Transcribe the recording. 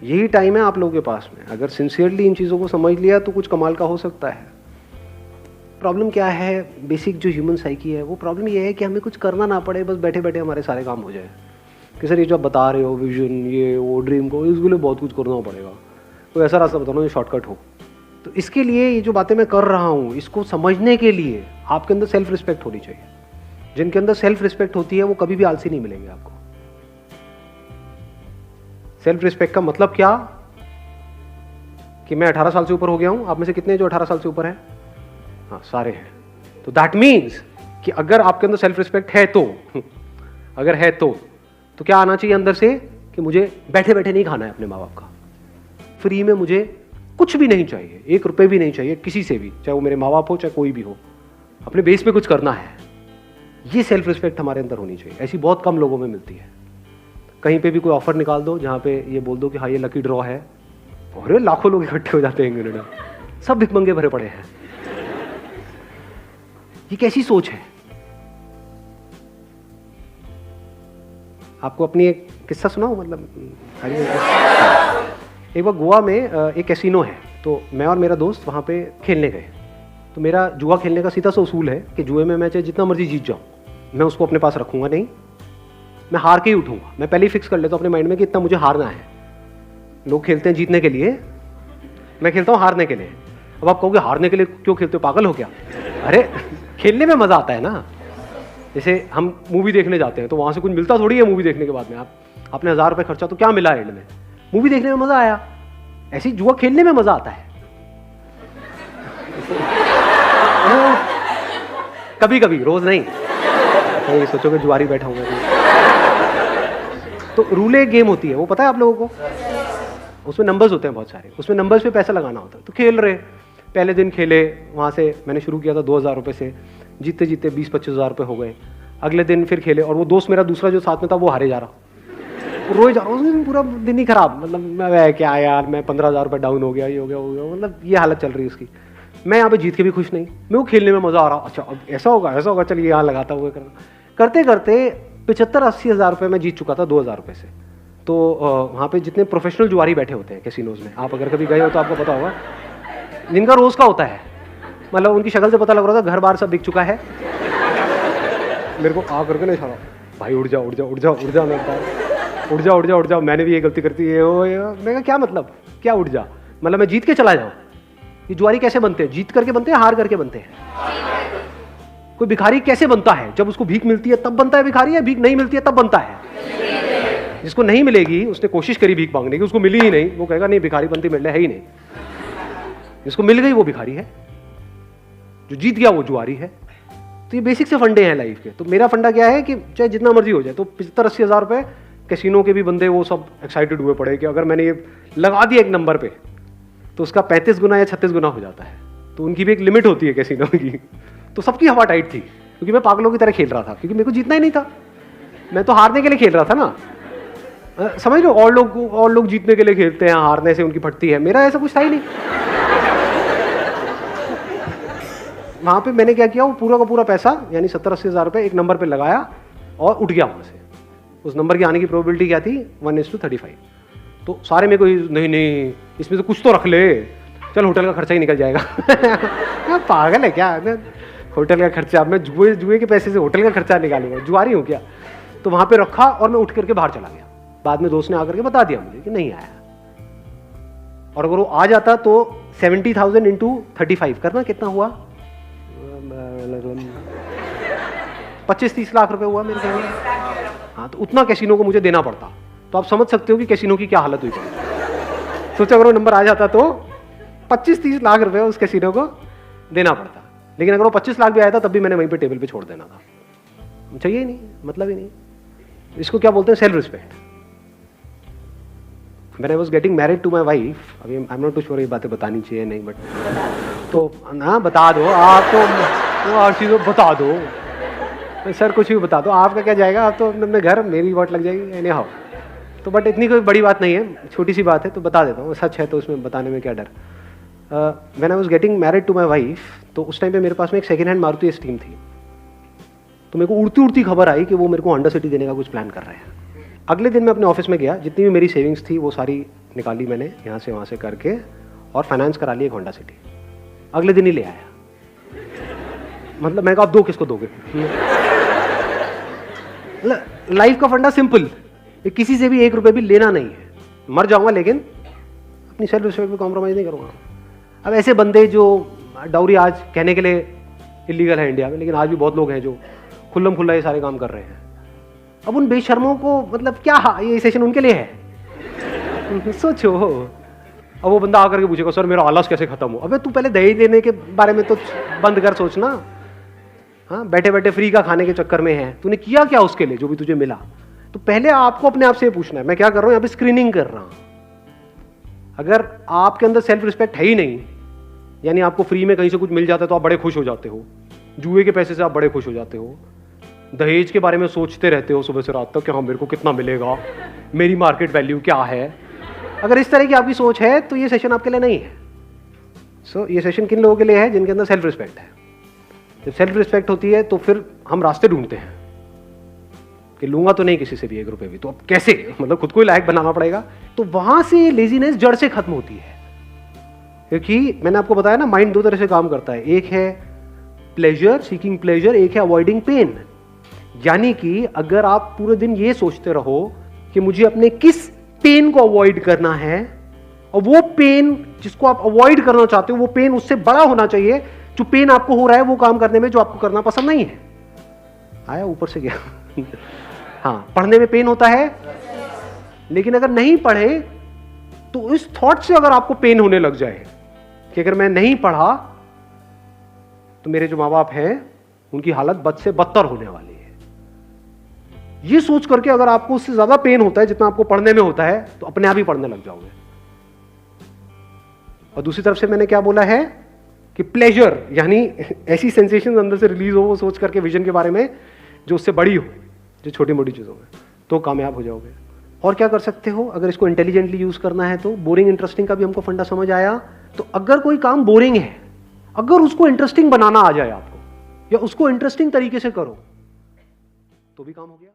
यही टाइम है आप लोगों के पास में, अगर सिंसियरली इन चीज़ों को समझ लिया तो कुछ कमाल का हो सकता है। प्रॉब्लम क्या है, बेसिक जो ह्यूमन साइकी है, वो प्रॉब्लम ये है कि हमें कुछ करना ना पड़े, बस बैठे बैठे हमारे सारे काम हो जाए। कि सर ये जो आप बता रहे हो विजन, ये वो ड्रीम को, इसके लिए बहुत कुछ करना पड़ेगा, कोई ऐसा रास्ता बताओ जो शॉर्टकट हो। तो इसके लिए ये जो बातें मैं कर रहा हूँ, इसको समझने के लिए आपके अंदर सेल्फ रिस्पेक्ट होनी चाहिए। जिनके अंदर सेल्फ रिस्पेक्ट होती है वो कभी भी आलसी नहीं मिलेंगे आपको। सेल्फ रिस्पेक्ट का मतलब क्या कि मैं 18 साल से ऊपर हो गया हूं। आप में से कितने जो 18 साल से ऊपर हैं? हाँ, सारे हैं। तो दैट मीन्स कि अगर आपके अंदर सेल्फ रिस्पेक्ट है तो अगर है तो क्या आना चाहिए अंदर से कि मुझे बैठे बैठे नहीं खाना है अपने माँ बाप का, फ्री में मुझे कुछ भी नहीं चाहिए, 1 रुपए भी नहीं चाहिए किसी से भी, चाहे वो मेरे माँ बाप हो चाहे कोई भी हो, अपने बेस पे कुछ करना है। ये सेल्फ रिस्पेक्ट हमारे अंदर होनी चाहिए। ऐसी बहुत कम लोगों में मिलती है। कहीं पे भी कोई ऑफर निकाल दो जहाँ पे ये बोल दो कि हाँ ये लकी ड्रॉ है, और लाखों लोग इकट्ठे हो जाते हैं, सब भिखमंगे भरे पड़े हैं। ये कैसी सोच है? आपको अपनी एक किस्सा सुनाऊं? मतलब एक बार गोवा में एक कैसीनो है, तो मैं और मेरा दोस्त वहाँ पे खेलने गए। तो मेरा जुआ खेलने का सीधा सा उसूल है कि जुए में मैं चाहे जितना मर्जी जीत जाऊँ, मैं उसको अपने पास रखूंगा नहीं, मैं हार के ही उठूंगा। मैं पहले ही फिक्स कर लेता हूँ अपने माइंड में कि इतना मुझे हारना है। लोग खेलते हैं जीतने के लिए, मैं खेलता हूँ हारने के लिए। अब आप कहोगे हारने के लिए क्यों खेलते हो, पागल हो क्या? अरे खेलने में मजा आता है ना। जैसे हम मूवी देखने जाते हैं तो वहां से कुछ मिलता थोड़ी है मूवी देखने के बाद में। आपने 1000 रुपये खर्चा तो क्या मिला एंड में? मूवी देखने में मजा आया। ऐसी जुआ खेलने में मजा आता है कभी कभी, रोज नहीं। तो सोचोगे जुआरी बैठा हूँ। तो रूले गेम होती है, वो पता है आप लोगों को? उसमें नंबर्स होते हैं बहुत सारे, उसमें नंबर्स पे पैसा लगाना होता है। तो खेल रहे, पहले दिन खेले, वहाँ से मैंने शुरू किया था 2000 रुपये से, जीतते जीतते 20-25 हज़ार रुपये हो गए। अगले दिन फिर खेले और वो दोस्त मेरा दूसरा जो साथ में था वो हारे जा रहा, रोए जा रहा, उस दिन पूरा दिन ही खराब। मतलब मैं क्या यार, मैं 15,000 रुपये डाउन हो गया, ये हो गया, मतलब ये हालत चल रही है उसकी। मैं यहाँ पे जीत के भी खुश नहीं, मैं वो खेलने में मज़ा आ रहा। अच्छा अब ऐसा होगा चलिए यहाँ लगाता हुआ करते करते 75-80 हज़ार रुपये मैं जीत चुका था 2000 रुपये से। तो वहाँ पे जितने प्रोफेशनल जुआरी बैठे होते हैं कैसीनोज में, आप अगर कभी गए हो तो आपको पता होगा, जिनका रोज का होता है, मतलब उनकी शक्ल से पता लग रहा था घर बार सब बिक चुका है। मेरे को आ करके नहीं इशारा, भाई उड़ जा उड़ जा उड़ जा उड़ जा, मैं उड़ जा उड़ जा उड़ जा, मैंने भी ये गलती करती है। मैं कहा क्या मतलब, क्या उड़ जा, मतलब मैं जीत के चला जाऊँ? ये जुआरी कैसे बनते हैं? जीत करके बनते हैं, हार करके बनते हैं। कोई भिखारी कैसे बनता है? जब उसको भीख मिलती है तब बनता है भिखारी, या भीख नहीं मिलती है तब बनता है? जिसको नहीं मिलेगी, उसने कोशिश करी भीख मांगने की, उसको मिली ही नहीं, वो कहेगा नहीं भिखारी बनती मिलने है ही नहीं। जिसको मिल गई वो भिखारी है, जो जीत गया वो जुआरी है। तो ये बेसिक से फंडे हैं लाइफ के। तो मेरा फंडा क्या है कि चाहे जितना मर्जी हो जाए, तो 75-80 हज़ार रुपये कैसीनो के भी बंदे वो सब एक्साइटेड हुए पड़े कि अगर मैंने ये लगा दिया एक नंबर पे तो उसका 35 गुना या 36 गुना हो जाता है। तो उनकी भी एक लिमिट होती है कैसीनो की। तो सबकी हवा टाइट थी, क्योंकि मैं पागलों की तरह खेल रहा था, क्योंकि मेरे को जीतना ही नहीं था, मैं तो हारने के लिए खेल रहा था ना। समझ लो, और लोग जीतने के लिए खेलते हैं, हारने से उनकी फटती है, मेरा ऐसा कुछ था ही नहीं। वहाँ पे मैंने क्या किया, वो पूरा का पूरा पैसा यानी 70-80 हज़ार रुपये एक नंबर पे लगाया और उठ गया वहाँ से। उस नंबर की आने की प्रोबेबिलिटी क्या थी? 1:35। तो सारे मेरे को नहीं इसमें से कुछ तो रख ले, चल होटल का खर्चा ही निकल जाएगा। पागल है क्या, होटल का खर्चा, मैं जुए के पैसे से होटल का खर्चा निकालूंगा, जुआरी हूँ क्या? तो वहाँ पे रखा और मैं उठ करके बाहर चला गया। बाद में दोस्त ने आकर के बता दिया मुझे कि नहीं आया। और अगर वो आ जाता तो 70,000 इंटू 35 करना कितना हुआ? 25-30 लाख रुपए हुआ मेरे ख्याल में। हाँ, तो उतना कैसीनो को मुझे देना पड़ता। तो आप समझ सकते हो कि कैसीनो की क्या हालत हुई पड़ी। सोचो अगर वो नंबर आ जाता तो 25-30 लाख रुपए उस कैसीनो को देना पड़ता। लेकिन अगर वो 25 लाख भी आया था तब भी मैंने वहीं पे टेबल पे छोड़ देना था, चाहिए ही नहीं, मतलब ही नहीं। इसको क्या बोलते हैं? Self respect. When I was getting married to my wife, अभी I'm not too sure ये बातें बतानी चाहिए नहीं, बट तो ना बता दो आप, तो हर चीज़ बता दो सर, कुछ भी बता दो, आपका क्या जाएगा, आप तो अपने घर, मेरी वोट लग जाएगी एनी हाउ। तो बट इतनी कोई बड़ी बात नहीं है, छोटी सी बात है, तो बता देता हूँ, सच है तो उसमें बताने में क्या डर। When I was getting married to my wife, तो उस टाइम पे मेरे पास में एक सेकेंड हैंड मारुति स्टीम थी। तो मेरे को उड़ती उड़ती खबर आई कि वो मेरे को होंडा सिटी देने का कुछ प्लान कर रहे हैं। अगले दिन मैं अपने ऑफिस में गया, जितनी भी मेरी सेविंग्स थी वो सारी निकाली मैंने यहाँ से वहाँ से करके और फाइनेंस करा ली एक होंडा सिटी। अगले दिन ही ले आया। मतलब मैं कहा आप दो किसको दोगे? लाइफ का फंडा सिंपल, किसी से भी 1 रुपये भी लेना नहीं है। मर जाऊंगा लेकिन अपनी सेल्फ रिस्पेक्ट पे कॉम्प्रोमाइज़ नहीं करूंगा। अब ऐसे बंदे जो डाउरी आज कहने के लिए इलीगल है इंडिया में, लेकिन आज भी बहुत लोग हैं जो खुल्लम खुल्ला ये सारे काम कर रहे हैं। अब उन बेशर्मों को मतलब क्या ये सेशन उनके लिए है? सोचो। अब वो बंदा आकर के पूछेगा सर मेरा आलस कैसे खत्म हो? अबे तू पहले दहेज देने के बारे में तो बंद कर सोचना। हाँ, बैठे बैठे फ्री का खाने के चक्कर में है, तूने किया क्या उसके लिए जो भी तुझे मिला? तो पहले आपको अपने आप से पूछना है मैं क्या कर रहा हूं, यहाँ पे स्क्रीनिंग कर रहा हूं। अगर आपके अंदर सेल्फ रिस्पेक्ट है ही नहीं, यानी आपको फ्री में कहीं से कुछ मिल जाता है तो आप बड़े खुश हो जाते हो, जुए के पैसे से आप बड़े खुश हो जाते हो, दहेज के बारे में सोचते रहते हो सुबह से रात तक कि हाँ मेरे को कितना मिलेगा, मेरी मार्केट वैल्यू क्या है। अगर इस तरह की आपकी सोच है तो ये सेशन आपके लिए नहीं है। ये सेशन किन लोगों के लिए है? जिनके अंदर सेल्फ रिस्पेक्ट है। जब सेल्फ रिस्पेक्ट होती है तो फिर हम रास्ते ढूंढते हैं कि लूंगा तो नहीं किसी से भी 1 रुपये भी, तो अब कैसे, मतलब खुद को ही लायक बनाना पड़ेगा। तो वहां से लेजीनेस जड़ से खत्म होती है। क्योंकि मैंने आपको बताया ना, माइंड 2 तरह से काम करता है, एक है प्लेजर, सीकिंग प्लेजर, एक है अवॉइडिंग पेन। यानी कि अगर आप पूरे दिन ये सोचते रहो कि मुझे अपने किस पेन को अवॉइड करना है, और वो पेन जिसको आप अवॉइड करना चाहते हो वो पेन उससे बड़ा होना चाहिए जो पेन आपको हो रहा है वो काम करने में जो आपको करना पसंद नहीं है। आया ऊपर से गया। हाँ, पढ़ने में पेन होता है, लेकिन अगर नहीं पढ़े तो इस थॉट से अगर आपको पेन होने लग जाए कि अगर मैं नहीं पढ़ा तो मेरे जो माँ बाप हैं उनकी हालत बद से बदतर होने वाली है, ये सोच करके अगर आपको उससे ज्यादा पेन होता है जितना आपको पढ़ने में होता है तो अपने आप ही पढ़ने लग जाओगे। और दूसरी तरफ से मैंने क्या बोला है कि प्लेजर, यानी ऐसी सेंसेशन अंदर से रिलीज हो वो सोच करके विजन के बारे में जो उससे बड़ी हो, जो छोटी मोटी चीज़ों में, तो कामयाब हो जाओगे। और क्या कर सकते हो अगर इसको इंटेलिजेंटली यूज करना है तो? बोरिंग इंटरेस्टिंग का भी हमको फंडा समझ आया। तो अगर कोई काम बोरिंग है, अगर उसको इंटरेस्टिंग बनाना आ जाए आपको, या उसको इंटरेस्टिंग तरीके से करो, तो भी काम हो गया।